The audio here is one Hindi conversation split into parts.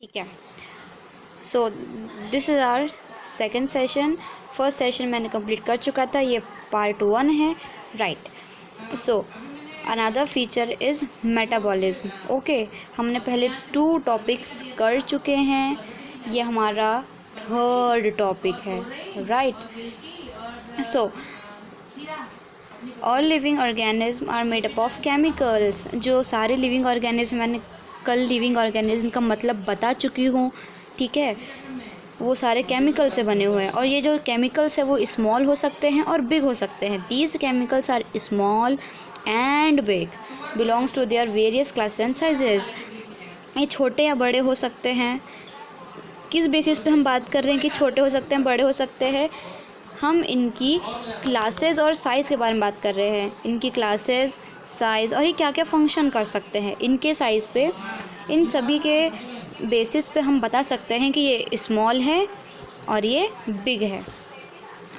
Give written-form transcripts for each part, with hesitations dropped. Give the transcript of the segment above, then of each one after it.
ठीक है। So this is our second session. First session मैंने कंप्लीट कर चुका था, ये पार्ट 1 है, right. So another feature is metabolism. Okay, हमने पहले 2 टॉपिक्स कर चुके हैं, ये हमारा थर्ड टॉपिक है, right. So all living organism are made up of chemicals. जो सारे लिविंग ऑर्गेनिज्म, मैंने कल लिविंग ऑर्गेनिज्म का मतलब बता चुकी हूँ, ठीक है, वो सारे केमिकल से बने हुए हैं। और ये जो केमिकल्स है वो स्मॉल हो सकते हैं और बिग हो सकते हैं। These chemicals are small and big, belongs to their various classes and sizes. ये छोटे या बड़े हो सकते हैं। किस बेसिस पे हम बात कर रहे हैं कि छोटे हो सकते हैं, बड़े हो सकते हैं? हम इनकी क्लासेस और साइज़ के बारे में बात कर रहे हैं। इनकी क्लासेस, साइज़ और ये क्या क्या फंक्शन कर सकते हैं, इनके साइज़ पे, इन सभी के बेसिस पे हम बता सकते हैं कि ये स्मॉल है और ये बिग है,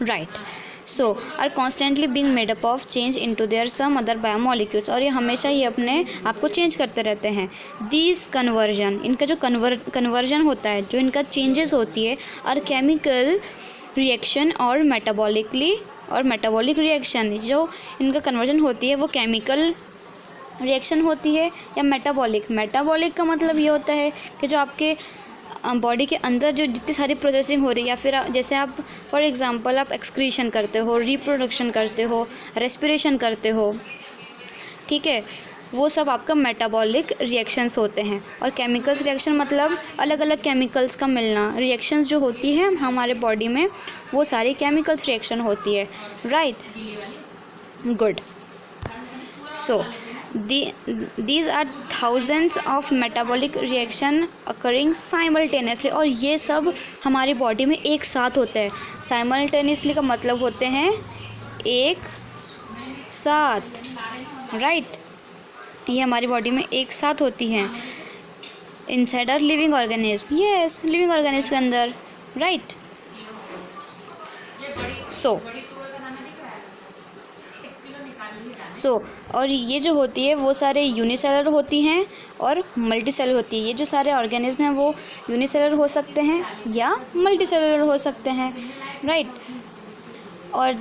right. So are constantly being made up of change into their some other biomolecules. और ये हमेशा ही अपने आप को चेंज करते रहते हैं। दीज कन्वर्जन, इनका जो कन्वर्जन होता है, जो इनका चेंजेस होती है, और केमिकल रिएक्शन और मेटाबॉलिक रिएक्शन। जो इनका कन्वर्जन होती है वो केमिकल रिएक्शन होती है या मेटाबॉलिक का मतलब ये होता है कि जो आपके बॉडी के अंदर जो जितनी सारी प्रोसेसिंग हो रही है, या फिर जैसे आप फॉर एग्जांपल आप एक्सक्रीशन करते हो, रिप्रोडक्शन करते हो, रेस्पिरेशन करते हो, ठीक है, वो सब आपका मेटाबॉलिक रिएक्शंस होते हैं। और केमिकल्स रिएक्शन मतलब अलग अलग केमिकल्स का मिलना। रिएक्शंस जो होती है हमारे बॉडी में, वो सारी केमिकल्स रिएक्शन होती है, right, good. So these are thousands of metabolic reaction occurring simultaneously। और ये सब हमारी बॉडी में एक साथ होते हैं। simultaneously का मतलब होते हैं एक साथ, राइट। ये हमारी बॉडी में एक साथ होती हैं inside our living organism. Yes, living organism के अंदर, राइट। सो और ये जो होती है वो सारे यूनिसेलर होती हैं और मल्टीसेलर होती है। ये जो सारे ऑर्गेनिज्म हैं वो यूनिसेलर हो सकते हैं या मल्टीसेलर हो सकते हैं, राइट। और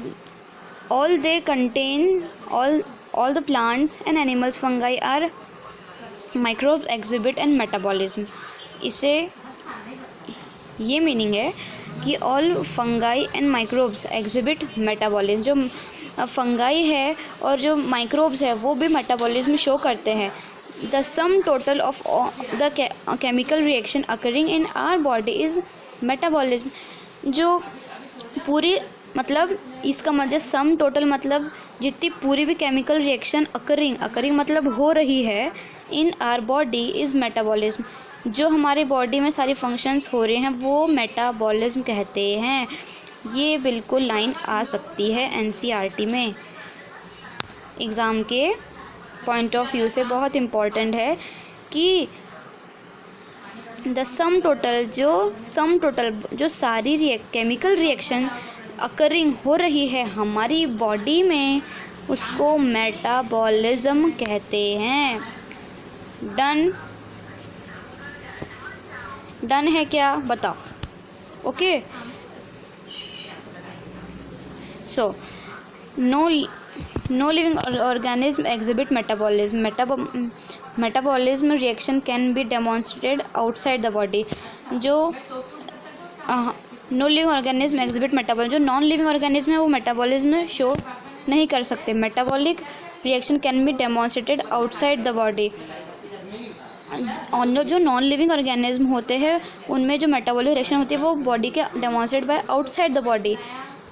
all they contain all the plants and animals, fungi or microbes exhibit and metabolism. इसे ये मीनिंग है कि all fungi and microbes exhibit metabolism. जो फंगाई है और जो माइक्रोब्स है वो भी मेटाबॉलिज्म शो करते हैं। The sum total of the chemical reaction occurring in our body is metabolism. जो पूरी मतलब इसका मतलब सम टोटल मतलब जितनी पूरी भी केमिकल रिएक्शन अकरिंग मतलब हो रही है in our body is metabolism. जो हमारे बॉडी में सारी फंक्शंस हो रहे हैं वो मेटाबॉलिज्म कहते हैं। ये बिल्कुल लाइन आ सकती है एनसीईआरटी में, एग्ज़ाम के पॉइंट ऑफ व्यू से बहुत इम्पॉर्टेंट है कि द सम टोटल जो सारी केमिकल रिएक्शन अकरिंग हो रही है हमारी बॉडी में, उसको मेटाबॉलिज्म कहते हैं। डन है क्या, बताओ? Okay. So, no living organism exhibit metabolism. Metabolism reaction can be demonstrated outside the body. जो no living organism exhibit metabolism, जो नॉन लिविंग ऑर्गेनिज्म है वो मेटाबॉलिज्म शो नहीं कर सकते। Metabolic reaction can be demonstrated outside the body. और जो नॉन लिविंग ऑर्गेनिज्म होते हैं उनमें जो मेटाबॉलिक रिएक्शन होती है वो बॉडी के demonstrate by outside the body.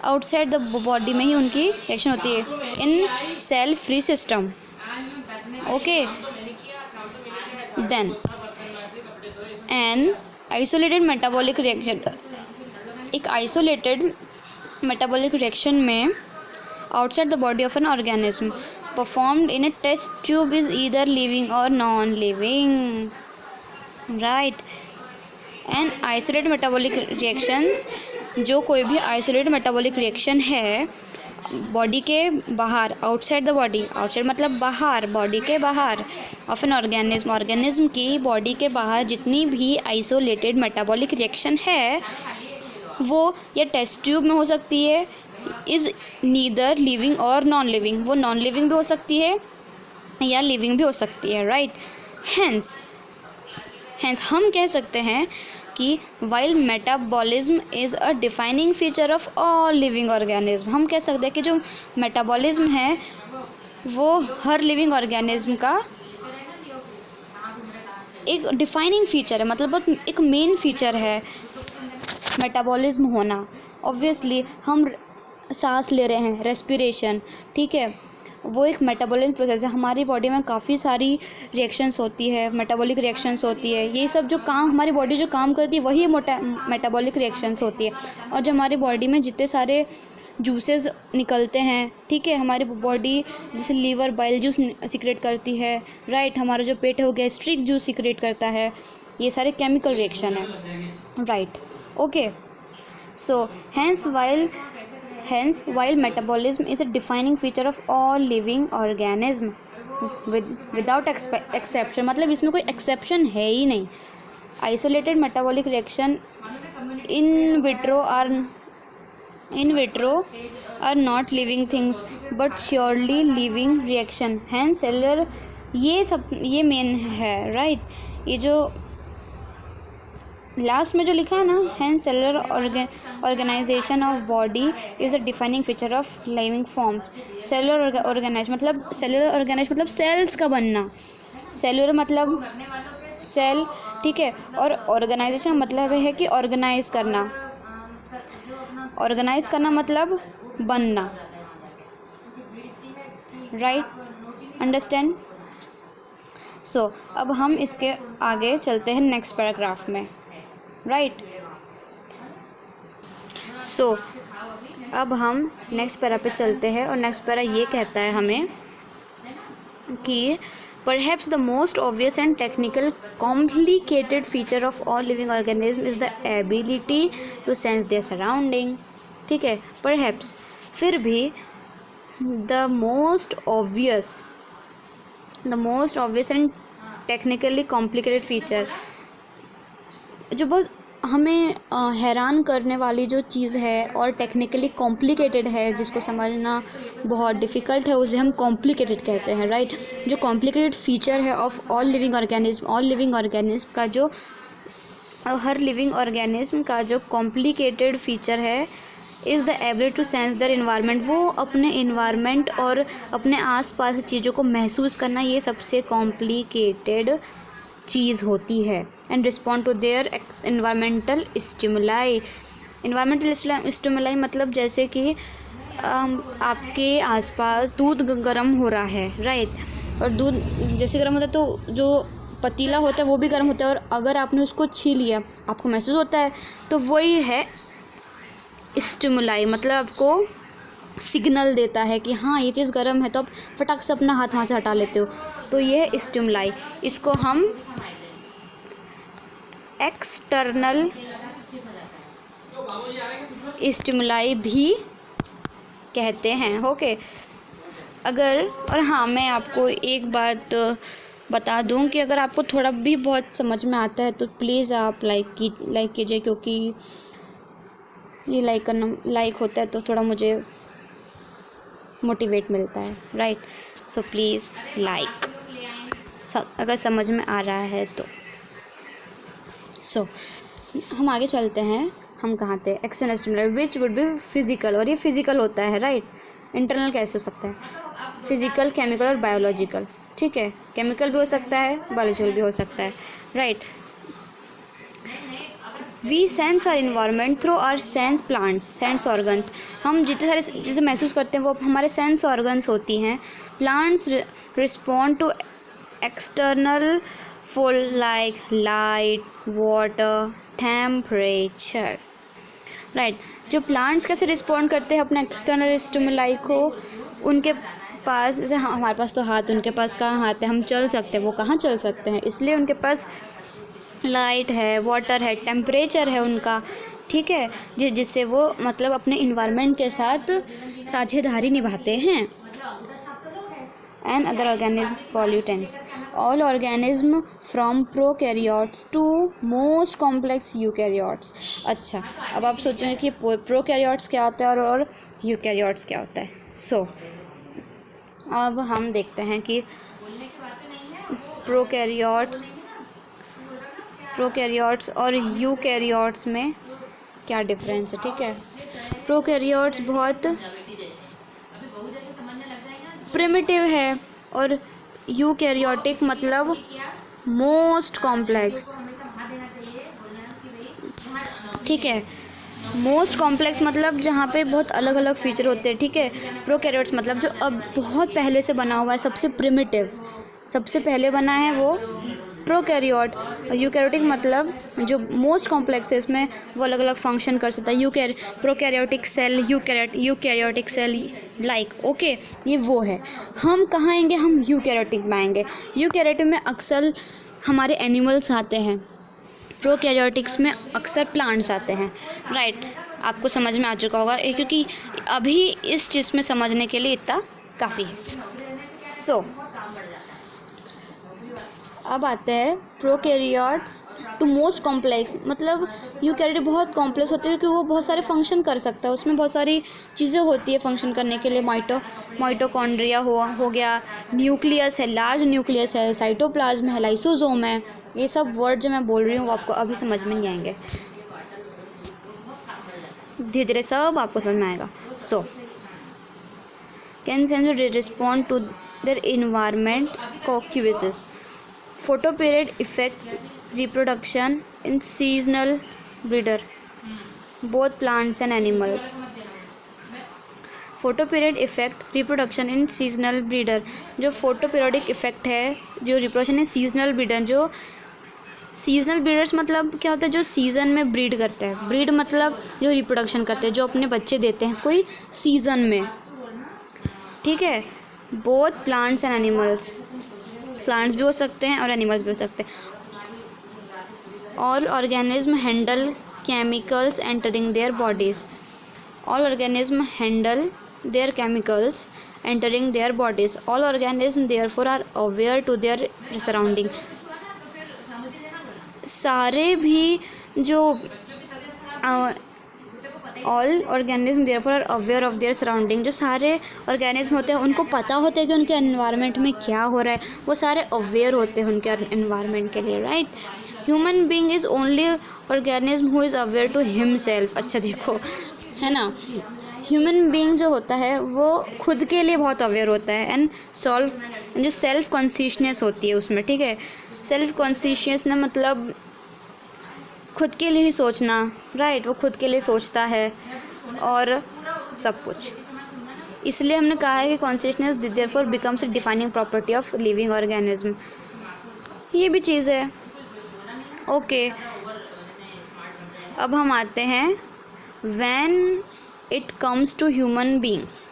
Outside the body में ही उनकी रिएक्शन होती है in cell free system, okay. Then an isolated metabolic reaction, एक आइसोलेटेड मेटाबॉलिक रिएक्शन में outside the body of an organism performed in a test tube is either living or non living, right. An isolated metabolic reactions, जो कोई भी आइसोलेटेड मेटाबॉलिक रिएक्शन है बॉडी के बाहर, आउटसाइड द बॉडी, आउटसाइड मतलब बाहर, बॉडी के बाहर ऑफ एन ऑर्गेनिज्म, ऑर्गेनिज्म की बॉडी के बाहर जितनी भी आइसोलेटेड मेटाबॉलिक रिएक्शन है वो या टेस्ट ट्यूब में हो सकती है, is neither living or non living, वो नॉन लिविंग भी हो सकती है या लिविंग भी हो सकती है, राइट। हैंस हम कह सकते हैं कि while metabolism is a defining feature of all living organism, हम कह सकते हैं कि जो मेटाबॉलिज्म है वो हर लिविंग ऑर्गेनिज्म का एक डिफाइनिंग फीचर है, मतलब बहुत एक मेन फीचर है मेटाबॉलिज्म होना। ऑब्वियसली हम सांस ले रहे हैं, रेस्पिरेशन, ठीक है, वो एक मेटाबॉलिक प्रोसेस है। हमारी बॉडी में काफ़ी सारी रिएक्शंस होती है, मेटाबॉलिक रिएक्शंस होती है, ये सब जो काम हमारी बॉडी जो काम करती है वही मेटाबॉलिक रिएक्शंस होती है। और जो हमारी बॉडी में जितने सारे जूसेस निकलते हैं, ठीक है, हमारी बॉडी जैसे लीवर बाइल जूस सिक्रेट करती है, राइट, हमारा जो पेट है वो गैस्ट्रिक जूस सिक्रेट करता है, ये सारे केमिकल रिएक्शन है, right, okay. So hence while metabolism is a defining feature of all living organism without exception, मतलब इसमें कोई एक्सेप्शन है ही नहीं। Isolated metabolic reaction in vitro are not living things but surely living reaction, hence cellular, ये मेन है, राइट। ये जो लास्ट में जो लिखा है ना, hence cellular organization of body is the defining feature of living forms. Cellular organize मतलब सेल्स का बनना, सेलुलर मतलब सेल, ठीक है, और ऑर्गेनाइजेशन मतलब है कि ऑर्गेनाइज करना मतलब बनना, राइट, अंडरस्टैंड। सो अब हम इसके आगे चलते हैं नेक्स्ट पैराग्राफ में, राइट। सो अब हम नेक्स्ट पैरा पे चलते हैं और नेक्स्ट पैरा ये कहता है हमें कि perhaps the most obvious and technical complicated feature of all living organism is the ability to sense their surrounding, ठीक है, परहैप्स, फिर भी the most obvious and technically complicated feature, जो बहुत हमें हैरान करने वाली जो चीज़ है और टेक्निकली कॉम्प्लिकेटेड है, जिसको समझना बहुत डिफ़िकल्ट है, उसे हम कॉम्प्लिकेटेड कहते हैं, राइट। जो कॉम्प्लिकेटेड फीचर है ऑफ ऑल लिविंग ऑर्गेनिज्म का, जो हर लिविंग ऑर्गेनिज्म का जो कॉम्प्लिकेटेड फीचर है, is the ability to sense their environment, वो अपने इन्वायरमेंट और अपने आसपास की चीज़ों को महसूस करना, ये सबसे कॉम्प्लिकेटेड चीज़ होती है। And respond to their environmental stimuli मतलब जैसे कि आपके आसपास दूध गर्म हो रहा है, राइट, और दूध जैसे गर्म होता है तो जो पतीला होता है वो भी गर्म होता है, और अगर आपने उसको छीन लिया आपको महसूस होता है, तो वही है स्टिमुलाई, मतलब आपको सिग्नल देता है कि हाँ ये चीज़ गर्म है, तो आप फटाक से अपना हाथ वहाँ से हटा लेते हो, तो ये है स्टिमुलाई। इसको हम एक्सटर्नल स्टिमुलाई भी कहते हैं, ओके। अगर, और हाँ, मैं आपको एक बात बता दूं कि अगर आपको थोड़ा भी बहुत समझ में आता है तो प्लीज़ आप लाइक कीजिए, क्योंकि ये लाइक होता है तो थोड़ा मुझे मोटिवेट मिलता है, राइट। सो प्लीज़ लाइक, अगर समझ में आ रहा है तो। सो हम आगे चलते हैं, हम कहाँ थे, external stimuli which would be physical, और ये फिजिकल होता है, राइट। इंटरनल कैसे हो सकता है, फिजिकल, केमिकल और बायोलॉजिकल, ठीक है, केमिकल भी हो सकता है, बायोलॉजिकल भी हो सकता है, right. We sense our environment through our sense organs, हम जितने सारे चीज़ें महसूस करते हैं वो हमारे सेंस ऑर्गन्स होती हैं। Plants respond to external full like light, water, temperature, right. जो प्लांट्स कैसे रिस्पॉन्ड करते हैं अपने एक्सटर्नल स्टिमुलाई को, उनके पास, जैसे हमारे पास तो हाथ, उनके पास कहाँ हाथ है, हम चल सकते हैं, वो कहाँ चल सकते हैं, इसलिए उनके पास लाइट है, वाटर है, टेम्परेचर है उनका, ठीक है, जिससे वो मतलब अपने इन्वायरमेंट के साथ साझेदारी निभाते हैं। And other organism pollutants. All organism from prokaryotes to most complex eukaryotes. अच्छा, अब आप सोचेंगे कि प्रोकैरियोट्स क्या होता है और यूकैरियोट्स क्या होता है। अब हम देखते हैं कि प्रोकैरियोट्स और यूकैरियोट्स में क्या डिफरेंस है। ठीक है, प्रोकैरियोट्स बहुत प्रिमिटिव है और यूकैरियोटिक मतलब मोस्ट कॉम्प्लेक्स। ठीक है, मोस्ट कॉम्प्लेक्स मतलब जहाँ पे बहुत अलग अलग फीचर होते हैं। ठीक है, प्रोकैरियोट्स मतलब जो अब बहुत पहले से बना हुआ है, सबसे प्रिमिटिव, सबसे पहले बना है वो प्रोकैरियोट। यूकैरियोटिक मतलब जो मोस्ट कॉम्प्लेक्स है, इसमें वो अलग अलग फंक्शन कर सकता है। Prokaryotic cell, eukaryotic cell like okay, ये वो है। हम कहाँ आएंगे, हम यूकैरियोटिक में आएंगे। यूकैरियोटिक में अक्सर हमारे एनिमल्स आते हैं, प्रोकैरियोटिक्स में अक्सर प्लांट्स आते हैं। राइट, आपको समझ में आ चुका होगा क्योंकि अभी इस चीज़ में समझने के लिए इतना काफ़ी है। अब आते हैं प्रोकैरियोट्स टू मोस्ट कॉम्प्लेक्स, मतलब यूकैरियोट बहुत कॉम्प्लेक्स होते हैं क्योंकि वो बहुत सारे फंक्शन कर सकता है, उसमें बहुत सारी चीज़ें होती है फंक्शन करने के लिए। माइटोकॉन्ड्रिया हो गया, न्यूक्लियस है, लार्ज न्यूक्लियस है, साइटोप्लाज्म है, लाइसोसोम है। ये सब वर्ड जो मैं बोल रही हूँ वो आपको अभी समझ में नहीं आएंगे, धीरे धीरे सब आपको समझ में आएगा। Can sensor respond to their environment कॉक्यूसिस, photoperiod effect, reproduction in seasonal breeder, both plants and animals. photoperiod effect, reproduction in seasonal breeder, जो photoperiodic effect है, जो reproduction in seasonal breeder, जो सीजनल ब्रीडर्स मतलब क्या होता है, जो सीज़न में ब्रीड करते हैं। ब्रीड मतलब जो रिप्रोडक्शन करते हैं, जो अपने बच्चे देते हैं कोई सीज़न में। ठीक है, both plants and animals, plants भी हो सकते हैं और एनिमल्स भी हो सकते हैं। All organism handle chemicals entering their bodies, all organism handle their chemicals entering their bodies, all organism therefore are aware to their surrounding. सारे भी जो all organism therefore are aware of their surrounding, जो सारे ऑर्गेनिज्म होते हैं उनको पता होता है कि उनके एनवायरनमेंट में क्या हो रहा है, वो सारे अवेयर होते हैं उनके एनवायरनमेंट के लिए। Right, human being is only organism who is aware to himself. अच्छा देखो, है ना, ह्यूमन बीइंग जो होता है वो खुद के लिए बहुत अवेयर होता है एंड जो सेल्फ कॉन्शियसनेस होती है उसमें। ठीक है, सेल्फ कॉन्शियसनेस ना मतलब खुद के लिए ही सोचना। राइट, वो खुद के लिए सोचता है और सब कुछ। इसलिए हमने कहा है कि consciousness therefore becomes a defining property of living organism. ये भी चीज़ है। ओके, अब हम आते हैं when it comes to human beings.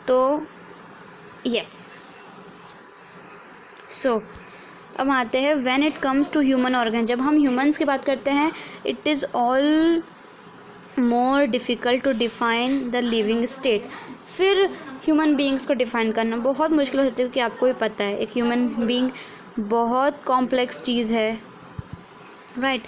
तो यस, अब आते हैं when it comes to human organ. जब हम ह्यूमंस की बात करते हैं, it is all more difficult to define the living state. फिर ह्यूमन बीइंग्स को डिफ़ाइन करना बहुत मुश्किल होती है क्योंकि आपको भी पता है एक ह्यूमन बीइंग बहुत कॉम्प्लेक्स चीज़ है। Right,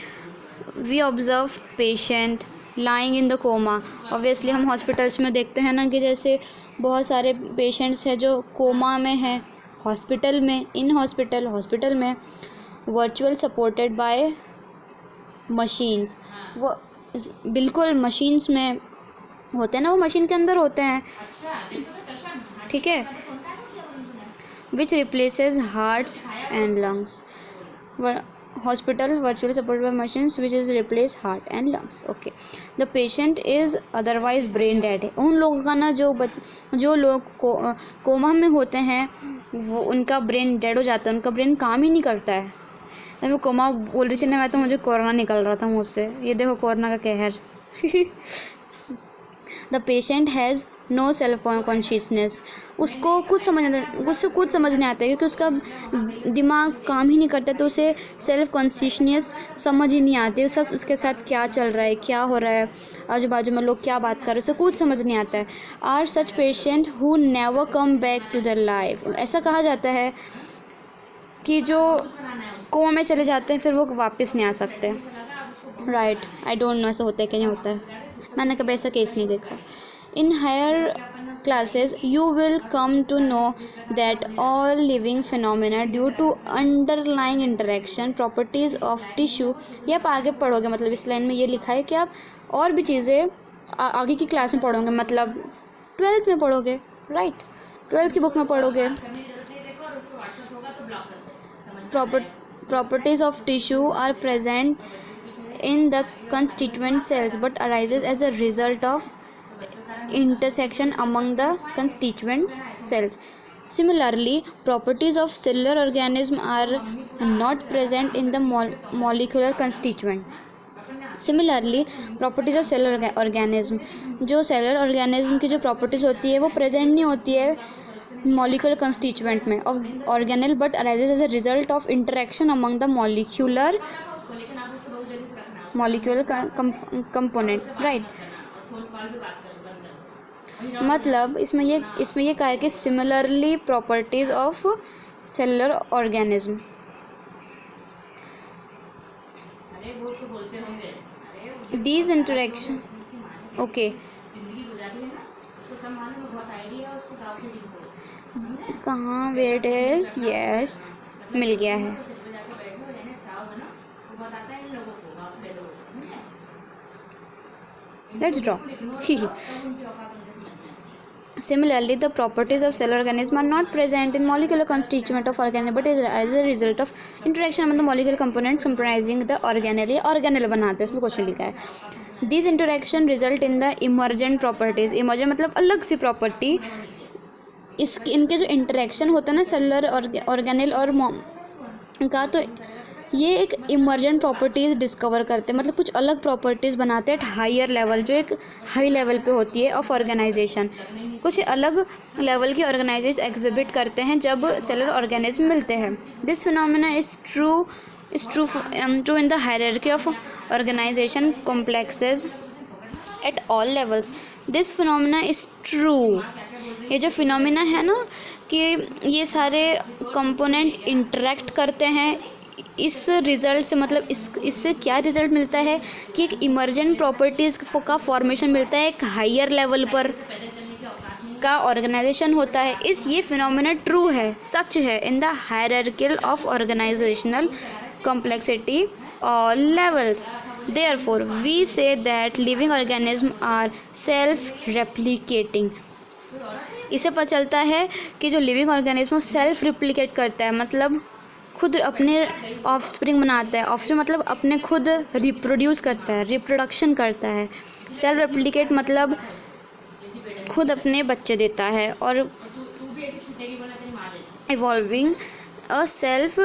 we observe patient lying in the coma. Obviously हम हॉस्पिटल्स में देखते हैं ना कि जैसे बहुत सारे पेशेंट्स हैं जो कोमा में हैं हॉस्पिटल में, इन हॉस्पिटल में, वर्चुअल सपोर्टेड बाय मशीन्स। वो बिल्कुल मशीन्स में होते हैं ना, वो मशीन के अंदर होते हैं। ठीक है, which replaces hearts and lungs. Hospital virtually supported by machines which is replace heart and lungs. Okay, the patient is otherwise brain dead है। उन लोगों का ना जो लोग कोमा में होते हैं वो उनका ब्रेन डेड हो जाता है, उनका ब्रेन काम ही नहीं करता है। जब मैं कोमा बोल रही थी ना मैं, तो मुझे कोरोना निकल रहा था मुँह से। ये देखो कोरोना का कहर। The patient has no self consciousness, उसको कुछ समझ नहीं आता है क्योंकि उसका दिमाग काम ही नहीं करता, तो उसे सेल्फ कॉन्शियसनेस समझ ही नहीं आती, उसके साथ क्या चल रहा है, क्या हो रहा है, आजू बाजू में लोग क्या बात कर रहे हैं, उसे कुछ समझ नहीं आता है। Are such patient who never come back to the life, ऐसा कहा जाता है कि जो कोमा में चले जाते हैं फिर वो वापस नहीं आ सकते। राइट, आई डोंट नो ऐसा होता है कि नहीं होता है, मैंने कभी ऐसा केस नहीं देखा। In higher classes you will come to know that all living phenomena due to underlying interaction properties of tissue, ये आप आगे पढ़ोगे, मतलब इस लाइन में ये लिखा है कि आप और भी चीज़ें आगे की क्लास में पढ़ोगे, मतलब 12th में पढ़ोगे, राइट, 12th की बुक में पढ़ोगे। properties of tissue are present in the constituent cells but arises as a result of intersection among the constituent cells. Similarly, properties of cellular organism are not present in the molecular constituent. Similarly, properties of cellular organism, जो cellular organism की जो properties होती है वो present नहीं होती है molecular constituent में of organelle but arises as a result of interaction among the molecular component, right. मतलब इसमें ये कहा है कि similarly properties of cellular organism, these interaction, okay, कहाँ, वेयर इट इज, यस, मिल गया है। Let's draw. Similarly, the properties of cellular organism are not present in molecular constituent of organelle but is as a result of interaction among the molecular components comprising the organelle। organelle बनाते हैं, इसमें क्वेश्चन लिखा है। These interaction result in the emergent properties, emergent मतलब अलग सी प्रॉपर्टी, इनके जो इंटरेक्शन होता है ना सेलुलर ऑर्गेनेल और का, तो ये एक इमर्जेंट प्रॉपर्टीज़ डिस्कवर करते हैं, मतलब कुछ अलग प्रॉपर्टीज़ बनाते हैं हायर लेवल, जो एक हाई लेवल पे होती है ऑफ ऑर्गेनाइजेशन, कुछ अलग लेवल की ऑर्गेनाइजेशन एग्जिबिट करते हैं जब सेलुलर ऑर्गेनिज्म मिलते हैं। This phenomena is true in the hierarchy of organization complexes at all levels. This phenomena is true, ये जो फिनोमेना है ना कि ये सारे कंपोनेंट इंटरेक्ट करते हैं, इस रिज़ल्ट से मतलब इससे क्या रिज़ल्ट मिलता है कि एक इमर्जेंट प्रॉपर्टीज़ का फॉर्मेशन मिलता है, एक हायर लेवल पर का ऑर्गेनाइजेशन होता है। ये फिनोमेना ट्रू है, सच है in the hierarchy of organizational complexity all levels. Therefore we say that living organism are self replicating. इससे पता चलता है कि जो लिविंग ऑर्गेनिज्म सेल्फ रिप्लिकेट करता है, मतलब खुद अपने ऑफस्प्रिंग बनाता है, ऑफस्प्रिंग मतलब अपने खुद रिप्रोड्यूस करता है, रिप्रोडक्शन करता है। सेल्फ रेप्लिकेट मतलब खुद अपने बच्चे देता है। और evolving a self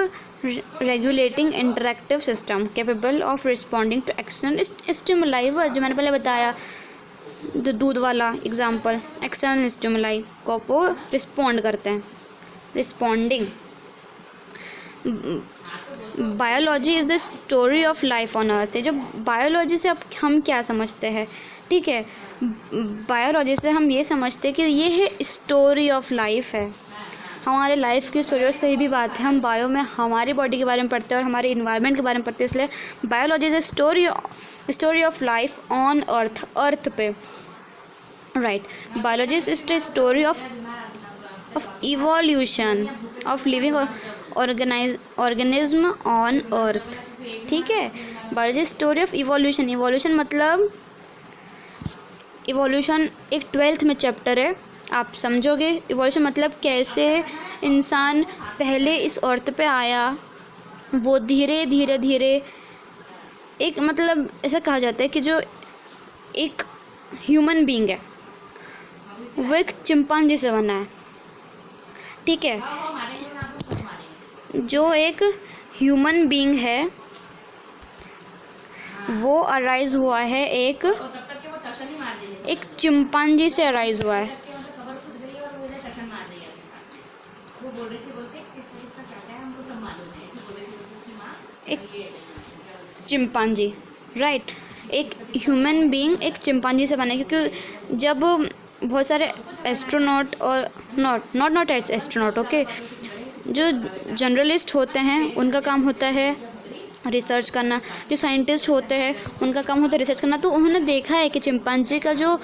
regulating interactive system capable of responding to external stimuli, जो मैंने पहले बताया दूध वाला एग्जाम्पल, एक्सटर्नल स्टिमुलाई को वो रिस्पॉन्ड करते हैं, responding. Biology is the story of life on अर्थ। जो बायोलॉजी से अब हम क्या समझते हैं, ठीक है, बायोलॉजी से हम ये समझते हैं कि ये है स्टोरी ऑफ लाइफ है, हमारे लाइफ की स्टोरी। और सही भी बात है, हम बायो में हमारी बॉडी के बारे में पढ़ते हैं और हमारे इन्वायरमेंट के बारे में पढ़ते हैं, इसलिए biology is the story of life on earth, earth पे, राइट। Biology is the story of evolution of living organism on earth, ठीक है। Biology story of evolution, evolution मतलब इवोल्यूशन एक 12th में चैप्टर है, आप समझोगे। इवोल्यूशन मतलब कैसे इंसान पहले इस अर्थ पे आया, वो धीरे धीरे धीरे एक, मतलब ऐसा कहा जाता है कि जो एक ह्यूमन बीइंग है वो एक चिंपांजी से बना है, ठीक है। जो एक ह्यूमन बीइंग है वो अराइज हुआ है एक एक चिंपांजी से अराइज हुआ है। एक चिंपांजी, राइट, एक ह्यूमन बीइंग एक चिंपांजी से बना है, क्योंकि जब बहुत सारे एस्ट्रोनॉट और नॉट एस्ट्रोनॉट, ओके, जो जर्नलिस्ट होते हैं उनका काम होता है रिसर्च करना, जो साइंटिस्ट होते हैं उनका काम होता है रिसर्च करना। तो उन्होंने देखा है कि चिंपांजी का जो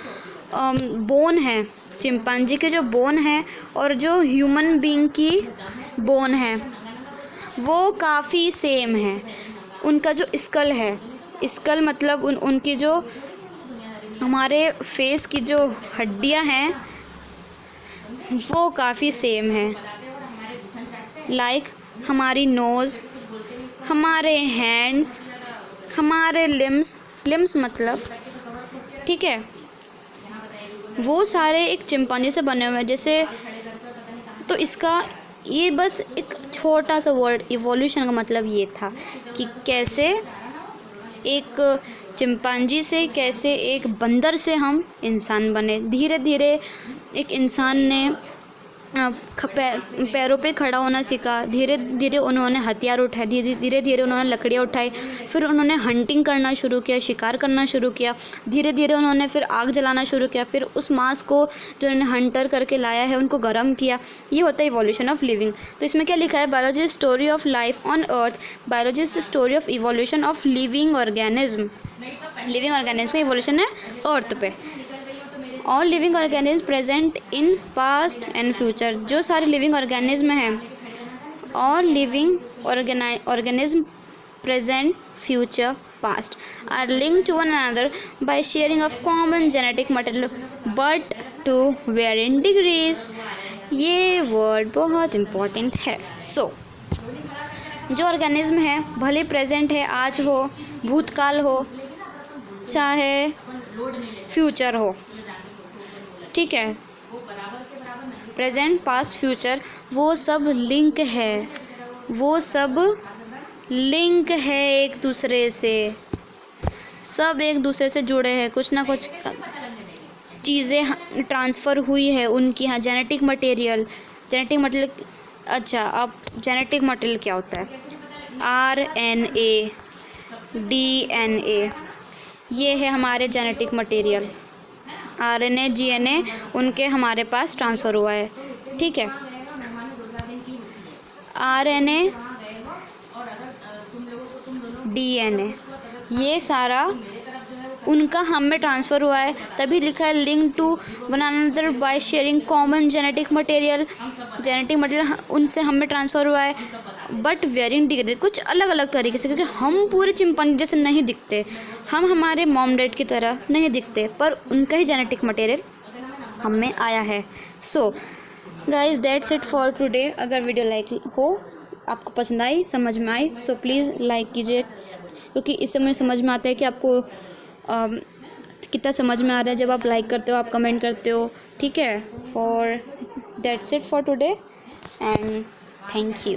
बोन है, चिंपांजी के जो बोन है और जो ह्यूमन बीइंग की बोन है वो काफ़ी सेम है। उनका जो स्कल है, स्कल मतलब उनकी जो हमारे फेस की जो हड्डियां हैं वो काफ़ी सेम है। लाइक हमारी नोज़, हमारे हैंड्स, हमारे लिम्स मतलब, ठीक है, वो सारे एक चिंपांजी से बने हुए हैं। जैसे तो इसका ये बस एक छोटा सा वर्ड इवोल्यूशन का मतलब ये था कि कैसे एक चिंपांजी से, कैसे एक बंदर से हम इंसान बने। धीरे धीरे एक इंसान ने पैरों पे खड़ा होना सीखा, धीरे धीरे उन्होंने हथियार उठाए, धीरे धीरे उन्होंने लकड़ियाँ उठाई, फिर उन्होंने हंटिंग करना शुरू किया, शिकार करना शुरू किया, धीरे धीरे उन्होंने फिर आग जलाना शुरू किया, फिर उस मांस को जो उन्होंने हंटर करके लाया है उनको गर्म किया। ये होता है इवोल्यूशन ऑफ लिविंग। तो इसमें क्या लिखा है, biology is story of life on earth, biology is story of evolution of living organism. Living organism evolution है अर्थ पे। All living organism present in past and future, जो सारे लिविंग ऑर्गेनिज्म हैं, all living organism present future past are linked to one another by sharing of common genetic material but to variant degrees. ये वर्ड बहुत इम्पोर्टेंट है। सो जो ऑर्गेनिज्म है भले प्रेजेंट है, आज हो, भूतकाल हो, चाहे फ्यूचर हो, ठीक है, प्रेजेंट पास्ट फ्यूचर, वो सब लिंक है, वो सब लिंक है एक दूसरे से, सब एक दूसरे से जुड़े हैं। कुछ ना कुछ चीज़ें ट्रांसफ़र हुई है उनकी यहाँ, जेनेटिक मटेरियल। अच्छा, अब जेनेटिक मटेरियल क्या होता है? RNA, DNA, ये है हमारे जेनेटिक मटेरियल। RNA GNA उनके हमारे पास ट्रांसफ़र हुआ है, ठीक है। RNA DNA ये सारा उनका हम में ट्रांसफ़र हुआ है, तभी लिखा है link to one another by sharing common genetic material. Genetic material उनसे हम में ट्रांसफ़र हुआ है बट वेरिंग डिग्री, कुछ अलग अलग तरीके से, क्योंकि हम पूरे चिंपांजी जैसे नहीं दिखते, हम हमारे मॉम डैड की तरह नहीं दिखते, पर उनका ही जेनेटिक मटेरियल हम में आया है। So guys that's it for today. अगर वीडियो लाइक हो, आपको पसंद आई, समझ में आई, सो प्लीज़ लाइक कीजिए, क्योंकि इससे मुझे समझ में आता है कि आपको कितना समझ में आ रहा है जब आप लाइक करते हो, आप कमेंट करते हो, ठीक है। For that's it for today and thank you.